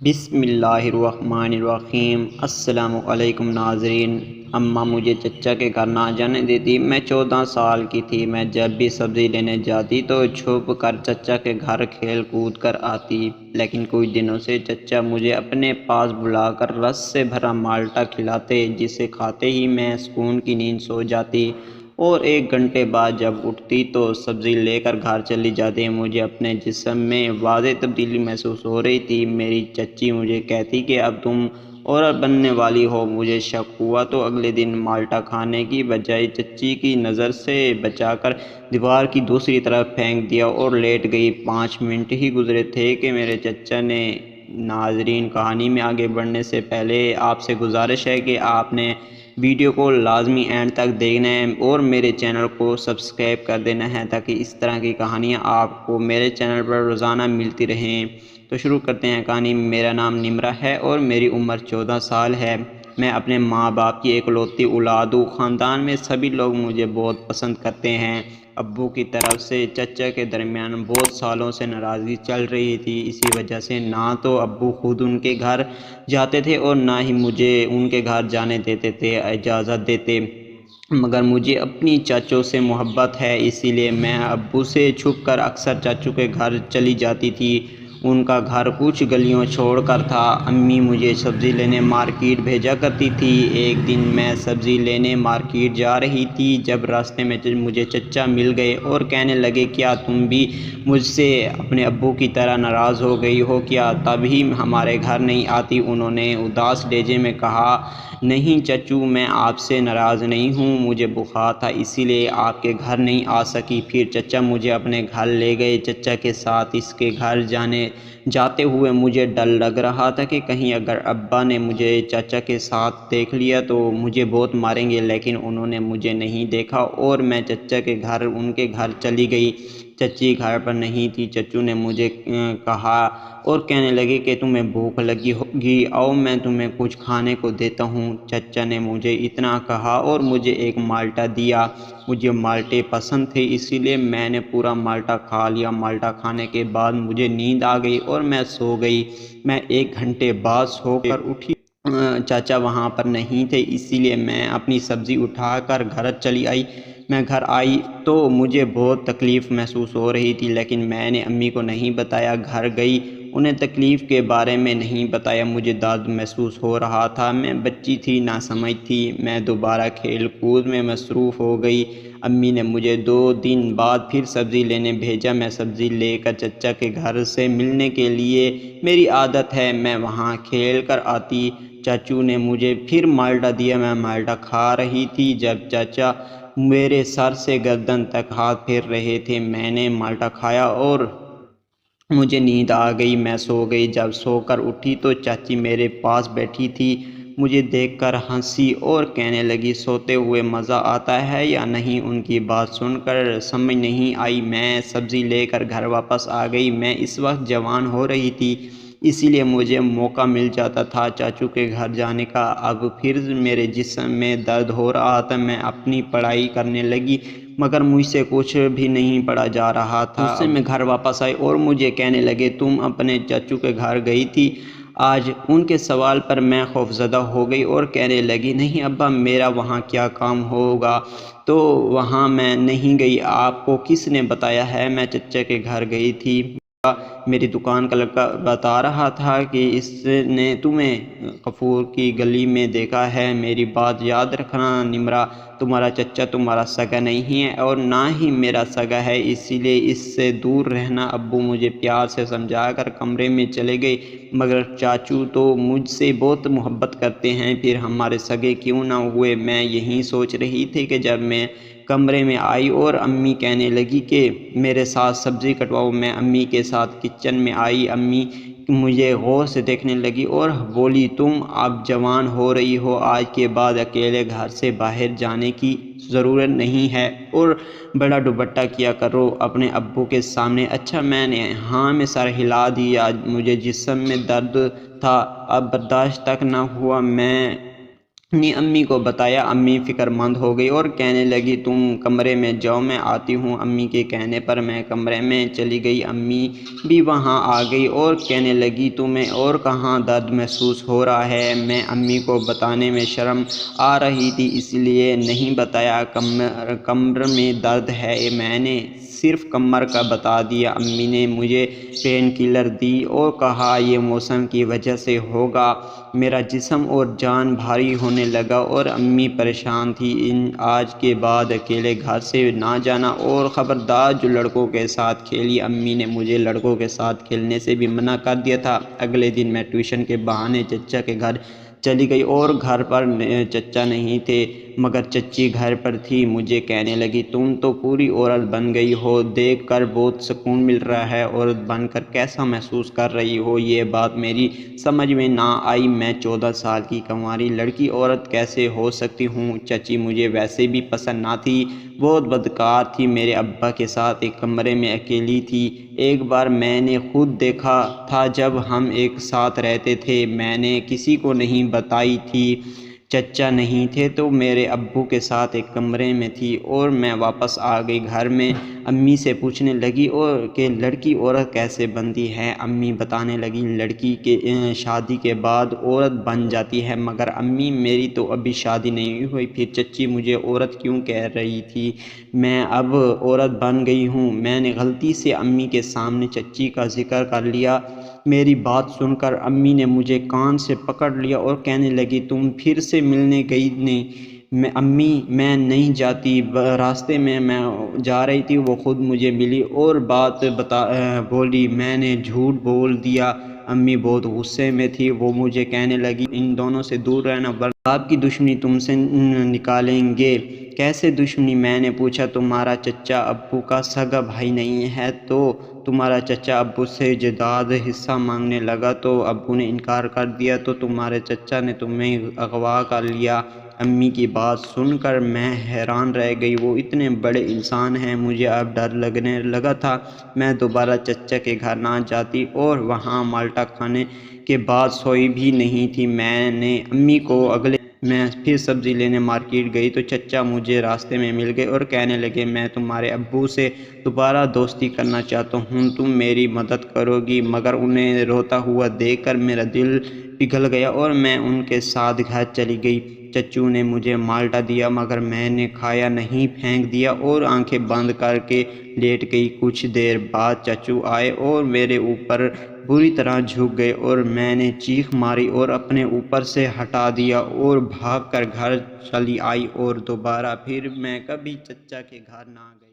بسم اللہ الرحمن الرحیم۔ السلام علیکم ناظرین۔ اماں مجھے چچا کے گھر نہ جانے دیتی۔ میں 14 سال کی تھی۔ میں جب بھی سبزی لینے جاتی تو چھپ کر چچا کے گھر کھیل کود کر آتی، لیکن کچھ دنوں سے چچا مجھے اپنے پاس بلا کر رس سے بھرا مالٹا کھلاتے، جسے کھاتے ہی میں سکون کی نیند سو جاتی اور 1 گھنٹے بعد جب اٹھتی تو سبزی لے کر گھر چلی جاتی۔ مجھے اپنے جسم میں واضح تبدیلی محسوس ہو رہی تھی۔ میری چچی مجھے کہتی کہ اب تم عورت بننے والی ہو۔ مجھے شک ہوا تو اگلے دن مالٹا کھانے کی بجائے چچی کی نظر سے بچا کر دیوار کی دوسری طرف پھینک دیا اور لیٹ گئی۔ 5 منٹ ہی گزرے تھے کہ میرے چچا نے۔ ناظرین، کہانی میں آگے بڑھنے سے پہلے آپ سے گزارش ہے کہ آپ نے ویڈیو کو لازمی اینڈ تک دیکھنا ہے اور میرے چینل کو سبسکرائب کر دینا ہے تاکہ اس طرح کی کہانیاں آپ کو میرے چینل پر روزانہ ملتی رہیں۔ تو شروع کرتے ہیں کہانی۔ میرا نام نمرہ ہے اور میری عمر 14 سال ہے۔ میں اپنے ماں باپ کی اکلوتی اولاد ہوں۔ خاندان میں سبھی لوگ مجھے بہت پسند کرتے ہیں۔ ابو کی طرف سے چچا کے درمیان بہت سالوں سے ناراضگی چل رہی تھی۔ اسی وجہ سے نہ تو ابو خود ان کے گھر جاتے تھے اور نہ ہی مجھے ان کے گھر جانے دیتے تھے، اجازت دیتے۔ مگر مجھے اپنی چاچوں سے محبت ہے، اسی لیے میں ابو سے چھپ کر اکثر چاچو کے گھر چلی جاتی تھی۔ ان کا گھر کچھ گلیوں چھوڑ کر تھا۔ امی مجھے سبزی لینے مارکیٹ بھیجا کرتی تھی۔ ایک دن میں سبزی لینے مارکیٹ جا رہی تھی جب راستے میں مجھے چچا مل گئے اور کہنے لگے، کیا تم بھی مجھ سے اپنے ابو کی طرح ناراض ہو گئی ہو؟ کیا تبھی ہمارے گھر نہیں آتی؟ انہوں نے اداس لہجے میں کہا، نہیں چچو، میں آپ سے ناراض نہیں ہوں، مجھے بخار تھا اسی لیے آپ کے گھر نہیں آ سکی۔ پھر چچا مجھے اپنے گھر لے گئے۔ چچا کے ساتھ اس کے گھر جاتے ہوئے مجھے ڈر لگ رہا تھا کہ کہیں اگر ابا نے مجھے چچا کے ساتھ دیکھ لیا تو مجھے بہت ماریں گے، لیکن انہوں نے مجھے نہیں دیکھا اور میں چچا کے گھر ان کے گھر چلی گئی۔ چچی گھر پر نہیں تھی۔ چچو نے مجھے کہا اور کہنے لگے کہ تمہیں بھوک لگی ہوگی، آؤ میں تمہیں کچھ کھانے کو دیتا ہوں۔ چچا نے مجھے اتنا کہا اور مجھے ایک مالٹا دیا۔ مجھے مالٹے پسند تھے، اسی لیے میں نے پورا مالٹا کھا لیا۔ مالٹا کھانے کے بعد مجھے نیند آ گئی اور میں سو گئی۔ میں 1 گھنٹے بعد سو کر اٹھی۔ چاچا وہاں پر نہیں تھے، اسی لیے میں اپنی سبزی اٹھا کر گھر چلی آئی۔ میں گھر آئی تو مجھے بہت تکلیف محسوس ہو رہی تھی، لیکن میں نے امی کو نہیں بتایا۔ گھر گئی، انہیں تکلیف کے بارے میں نہیں بتایا۔ مجھے درد محسوس ہو رہا تھا۔ میں بچی تھی، ناسمجھ تھی۔ میں دوبارہ کھیل کود میں مصروف ہو گئی۔ امی نے مجھے 2 دن بعد پھر سبزی لینے بھیجا۔ میں سبزی لے کر چچا کے گھر سے ملنے کے لیے، میری عادت ہے، میں وہاں کھیل کر آتی۔ چاچو نے مجھے پھر مالٹا دیا۔ میں مالٹا کھا رہی تھی جب چاچا میرے سر سے گردن تک ہاتھ پھیر رہے تھے۔ میں نے مالٹا کھایا اور مجھے نیند آ گئی۔ میں سو گئی۔ جب سو کر اٹھی تو چاچی میرے پاس بیٹھی تھی۔ مجھے دیکھ کر ہنسی اور کہنے لگی، سوتے ہوئے مزہ آتا ہے یا نہیں؟ ان کی بات سن کر سمجھ نہیں آئی۔ میں سبزی لے کر گھر واپس آ گئی۔ میں اس وقت جوان ہو رہی تھی، اسی لیے مجھے موقع مل جاتا تھا چاچو کے گھر جانے کا۔ اب پھر میرے جسم میں درد ہو رہا تھا۔ میں اپنی پڑھائی کرنے لگی مگر مجھ سے کچھ بھی نہیں پڑھا جا رہا تھا۔ اس سے میں گھر واپس آئی اور مجھے کہنے لگے، تم اپنے چاچو کے گھر گئی تھی آج؟ ان کے سوال پر میں خوفزدہ ہو گئی اور کہنے لگی، نہیں ابا، میرا وہاں کیا کام ہوگا؟ تو وہاں میں نہیں گئی۔ آپ کو کس نے بتایا ہے میں چچا کے گھر گئی تھی؟ میری دکان کا لڑکا بتا رہا تھا کہ اس نے تمہیں غفور کی گلی میں دیکھا ہے۔ میری بات یاد رکھنا نمرہ، تمہارا چچا تمہارا سگا نہیں ہے اور نہ ہی میرا سگا ہے، اسی لیے اس سے دور رہنا۔ ابو مجھے پیار سے سمجھا کر کمرے میں چلے گئے، مگر چاچو تو مجھ سے بہت محبت کرتے ہیں، پھر ہمارے سگے کیوں نہ ہوئے؟ میں یہی سوچ رہی تھی کہ جب میں کمرے میں آئی اور امی کہنے لگی کہ میرے ساتھ سبزی کٹواؤ۔ میں امی کے ساتھ کچن میں آئی۔ امی مجھے غور سے دیکھنے لگی اور بولی، تم اب جوان ہو رہی ہو، آج کے بعد اکیلے گھر سے باہر جانے کی ضرورت نہیں ہے اور بڑا دوپٹہ کیا کرو اپنے ابو کے سامنے۔ اچھا، میں نے ہاں میں سر ہلا دیا۔ مجھے جسم میں درد تھا، اب برداشت تک نہ ہوا۔ میں اپنی امی کو بتایا۔ امی فکر مند ہو گئی اور کہنے لگی تم کمرے میں جاؤ، میں آتی ہوں۔ امی کے کہنے پر میں کمرے میں چلی گئی۔ امی بھی وہاں آ گئی اور کہنے لگی تمہیں اور کہاں درد محسوس ہو رہا ہے؟ میں امی کو بتانے میں شرم آ رہی تھی اس لیے نہیں بتایا۔ کمر میں درد ہے، میں نے صرف کمر کا بتا دیا۔ امی نے مجھے پین کلر دی اور کہا یہ موسم کی وجہ سے ہوگا۔ میرا جسم اور جان بھاری ہونے لگا اور امی پریشان تھی۔ آج کے بعد اکیلے گھر سے نہ جانا اور خبردار جو لڑکوں کے ساتھ کھیلی۔ امی نے مجھے لڑکوں کے ساتھ کھیلنے سے بھی منع کر دیا تھا۔ اگلے دن میں ٹیوشن کے بہانے چچا کے گھر چلی گئی اور گھر پر چچا نہیں تھے مگر چچی گھر پر تھی۔ مجھے کہنے لگی تم تو پوری عورت بن گئی ہو، دیکھ کر بہت سکون مل رہا ہے، عورت بن کر کیسا محسوس کر رہی ہو؟ یہ بات میری سمجھ میں نہ آئی۔ میں 14 سال کی کنواری لڑکی عورت کیسے ہو سکتی ہوں؟ چچی مجھے ویسے بھی پسند نہ تھی، بہت بدکار تھی، میرے ابا کے ساتھ ایک کمرے میں اکیلی تھی۔ ایک بار میں نے خود دیکھا تھا جب ہم ایک ساتھ رہتے تھے، میں نے کسی کو نہیں بتائی تھی چچا نہیں تھے تو میرے ابو کے ساتھ ایک کمرے میں تھی۔ اور میں واپس آ گئی گھر میں، امی سے پوچھنے لگی اور کہ لڑکی عورت کیسے بنتی ہے؟ امی بتانے لگی لڑکی کے شادی کے بعد عورت بن جاتی ہے، مگر امی میری تو ابھی شادی نہیں ہوئی، پھر چچی مجھے عورت کیوں کہہ رہی تھی؟ میں اب عورت بن گئی ہوں۔ میں نے غلطی سے امی کے سامنے چچی کا ذکر کر لیا۔ میری بات سن کر امی نے مجھے کان سے پکڑ لیا اور کہنے لگی تم پھر سے ملنے گئی نہیں؟ امی میں نہیں جاتی، راستے میں جا رہی تھی، وہ خود مجھے ملی اور بات بولی، میں نے جھوٹ بول دیا۔ امی بہت غصے میں تھی، وہ مجھے کہنے لگی ان دونوں سے دور رہنا ورنہ آپ کی دشمنی تم سے نکالیں گے۔ کیسے دشمنی؟ میں نے پوچھا۔ تمہارا چچا ابو کا سگا بھائی نہیں ہے تو تمہارا چچا ابو سے جائیداد حصہ مانگنے لگا تو ابو نے انکار کر دیا تو تمہارے چچا نے تمہیں اغوا کر لیا۔ امی کی بات سن کر میں حیران رہ گئی، وہ اتنے بڑے انسان ہیں۔ مجھے اب ڈر لگنے لگا تھا میں دوبارہ چچا کے گھر نہ جاتی اور وہاں مالٹا کھانے کے بعد سوئی بھی نہیں تھی۔ میں نے امی کو میں پھر سبزی لینے مارکیٹ گئی تو چچا مجھے راستے میں مل گئے اور کہنے لگے میں تمہارے ابو سے دوبارہ دوستی کرنا چاہتا ہوں، تم میری مدد کرو گی؟ مگر انہیں روتا ہوا دیکھ کر میرا دل پگھل گیا اور میں ان کے ساتھ گھر چلی گئی۔ چچو نے مجھے مالٹا دیا مگر میں نے کھایا نہیں، پھینک دیا اور آنکھیں بند کر کے لیٹ گئی۔ کچھ دیر بعد چچو آئے اور میرے اوپر بری طرح جھک گئے اور میں نے چیخ ماری اور اپنے اوپر سے ہٹا دیا اور بھاگ کر گھر چلی آئی اور دوبارہ پھر میں کبھی چچا کے گھر نہ گئی۔